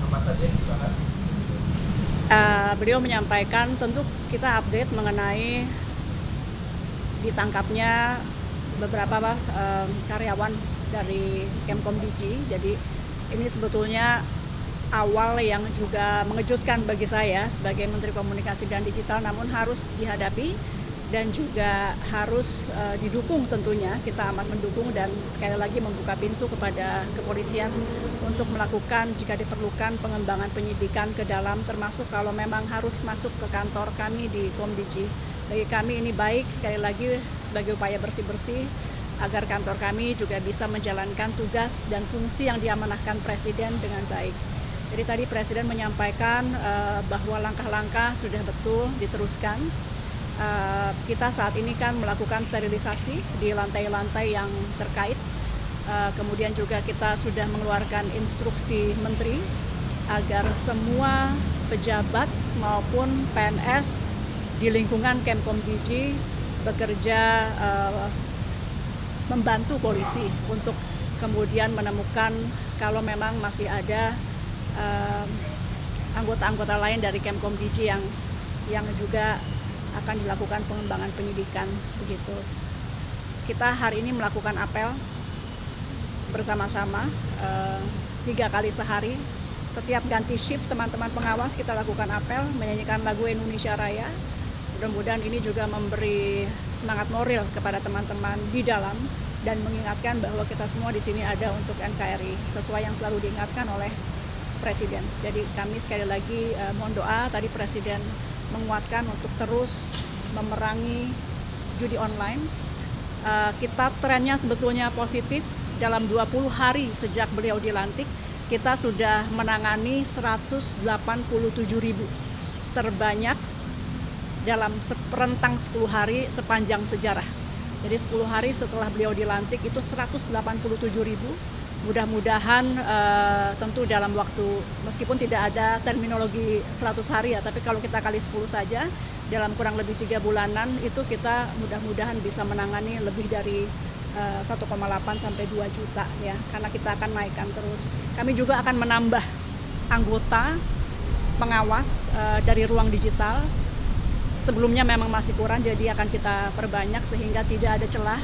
Apa saja yang dibahas? Beliau menyampaikan tentu kita update mengenai ditangkapnya beberapa karyawan dari Kemkom Digi. Jadi ini sebetulnya awal yang juga mengejutkan bagi saya sebagai Menteri Komunikasi dan Digital, namun harus dihadapi dan juga harus didukung tentunya. Kita amat mendukung dan sekali lagi membuka pintu kepada kepolisian untuk melakukan jika diperlukan pengembangan penyidikan ke dalam, termasuk kalau memang harus masuk ke kantor kami di Komdigi. Bagi kami ini baik, sekali lagi sebagai upaya bersih-bersih agar kantor kami juga bisa menjalankan tugas dan fungsi yang diamanahkan Presiden dengan baik. Jadi tadi Presiden menyampaikan bahwa langkah-langkah sudah betul diteruskan. Kita saat ini kan melakukan sterilisasi di lantai-lantai yang terkait. Kemudian juga kita sudah mengeluarkan instruksi Menteri agar semua pejabat maupun PNS di lingkungan Kemkom Digi bekerja membantu polisi untuk kemudian menemukan kalau memang masih ada anggota-anggota lain dari Kemkom Digi yang juga akan dilakukan pengembangan penyidikan begitu. Kita hari ini melakukan apel bersama-sama 3 kali sehari. Setiap ganti shift teman-teman pengawas kita lakukan apel menyanyikan lagu Indonesia Raya. Mudah-mudahan ini juga memberi semangat moral kepada teman-teman di dalam dan mengingatkan bahwa kita semua di sini ada untuk NKRI sesuai yang selalu diingatkan oleh Presiden. Jadi kami sekali lagi mohon doa, tadi Presiden menguatkan untuk terus memerangi judi online. Kita trennya sebetulnya positif. Dalam 20 hari sejak beliau dilantik, kita sudah menangani 187.000, terbanyak dalam rentang 10 hari sepanjang sejarah. Jadi 10 hari setelah beliau dilantik itu 187.000. Mudah-mudahan tentu dalam waktu, meskipun tidak ada terminologi 100 hari ya, tapi kalau kita kali 10 saja, dalam kurang lebih 3 bulanan itu kita mudah-mudahan bisa menangani lebih dari 1,8 sampai 2 juta ya, karena kita akan naikkan terus. Kami juga akan menambah anggota pengawas dari ruang digital. Sebelumnya memang masih kurang, jadi akan kita perbanyak sehingga tidak ada celah.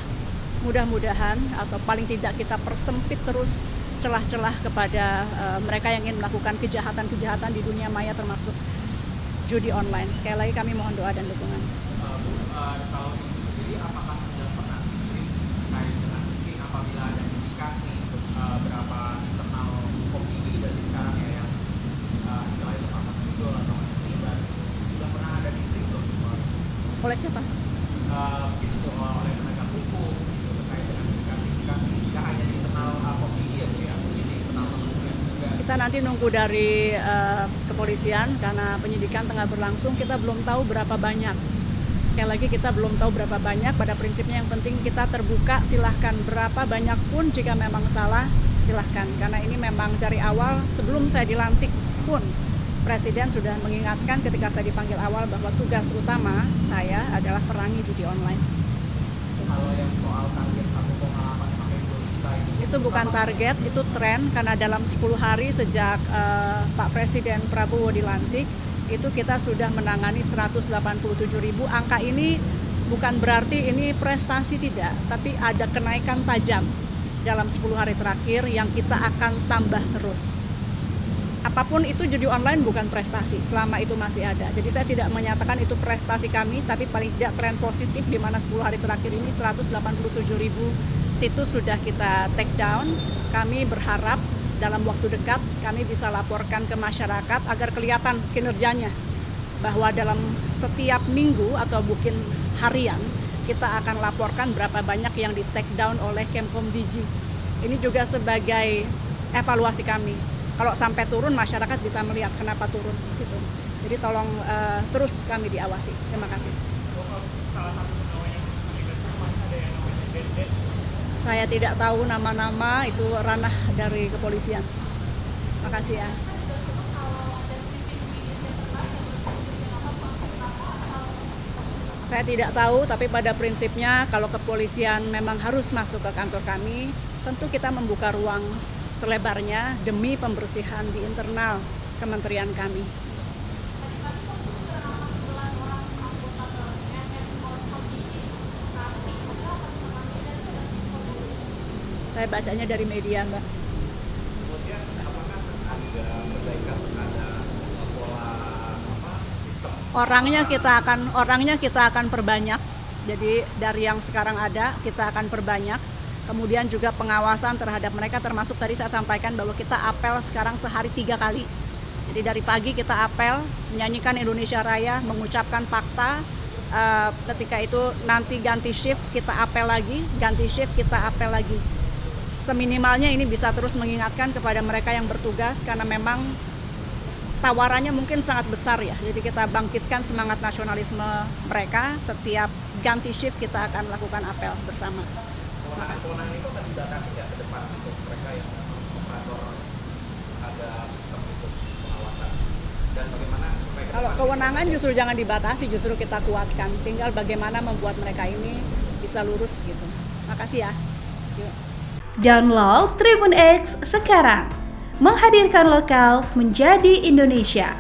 Mudah-mudahan atau paling tidak kita persempit terus celah-celah kepada mereka yang ingin melakukan kejahatan-kejahatan di dunia maya termasuk judi online. Sekali lagi kami mohon doa dan dukungan. Kalau Ibu sendiri apakah sudah pernah dikirim terkait dengan mungkin apabila ada indikasi berapa internal Komdigi dari sekarang ya yang istilahnya itu Pak Idol atau yang terlibat, sudah pernah ada dikirim belum soal Oleh siapa? gitu oleh penegak hukum gitu, terkait dengan indikasi tidak hanya di internal Komdigi ya Bu ya, mungkin di internal kementerian juga. Kita nanti nunggu dari kepolisian karena penyidikan tengah berlangsung, kita belum tahu berapa banyak. Sekali lagi kita belum tahu berapa banyak, pada prinsipnya yang penting kita terbuka, silahkan berapa banyak pun jika memang salah silahkan. Karena ini memang dari awal sebelum saya dilantik pun Presiden sudah mengingatkan ketika saya dipanggil awal bahwa tugas utama saya adalah perangi judi online. Kalau yang soal target 1,8 sampai 2 juta Itu bukan target, itu tren karena dalam 10 hari sejak Pak Presiden Prabowo dilantik, itu kita sudah menangani 187.000. Angka ini bukan berarti ini prestasi tidak, tapi ada kenaikan tajam dalam 10 hari terakhir yang kita akan tambah terus. Apapun itu judi online bukan prestasi selama itu masih ada. Jadi saya tidak menyatakan itu prestasi kami, tapi paling tidak tren positif di mana 10 hari terakhir ini 187.000 situs sudah kita take down. Kami berharap dalam waktu dekat kami bisa laporkan ke masyarakat agar kelihatan kinerjanya. Bahwa dalam setiap minggu atau mungkin harian kita akan laporkan berapa banyak yang di take down oleh Kemkom Digi. Ini juga sebagai evaluasi kami. Kalau sampai turun, masyarakat bisa melihat kenapa turun gitu. Jadi tolong terus kami diawasi. Terima kasih. salah satu pegawai yang terlibat ada yang namanya Deden. Saya tidak tahu nama-nama, itu ranah dari kepolisian. Makasih ya. Saya tidak tahu, tapi pada prinsipnya kalau kepolisian memang harus masuk ke kantor kami, tentu kita membuka ruang selebarnya demi pembersihan di internal kementerian kami. Saya bacanya dari media, Mbak. Kemudian apakah ada perbaikan terhadap pola sistem? Orangnya kita akan perbanyak. Jadi dari yang sekarang ada kita akan perbanyak. Kemudian juga pengawasan terhadap mereka, termasuk tadi saya sampaikan bahwa kita apel sekarang sehari 3 kali. Jadi dari pagi kita apel, menyanyikan Indonesia Raya, mengucapkan fakta. Ketika itu nanti ganti shift kita apel lagi, ganti shift kita apel lagi. Seminimalnya ini bisa terus mengingatkan kepada mereka yang bertugas, karena memang tawarannya mungkin sangat besar ya. Jadi kita bangkitkan semangat nasionalisme mereka. Setiap ganti shift kita akan lakukan apel bersama. Kewenangan itu akan dibatasi nggak ke depan untuk mereka yang operator ada sistem itu pengawasan, dan bagaimana supaya kalau kewenangan justru jangan dibatasi, justru kita kuatkan. Tinggal bagaimana membuat mereka ini bisa lurus gitu. Makasih ya. Yuk. Download Tribun X sekarang, menghadirkan lokal menjadi Indonesia.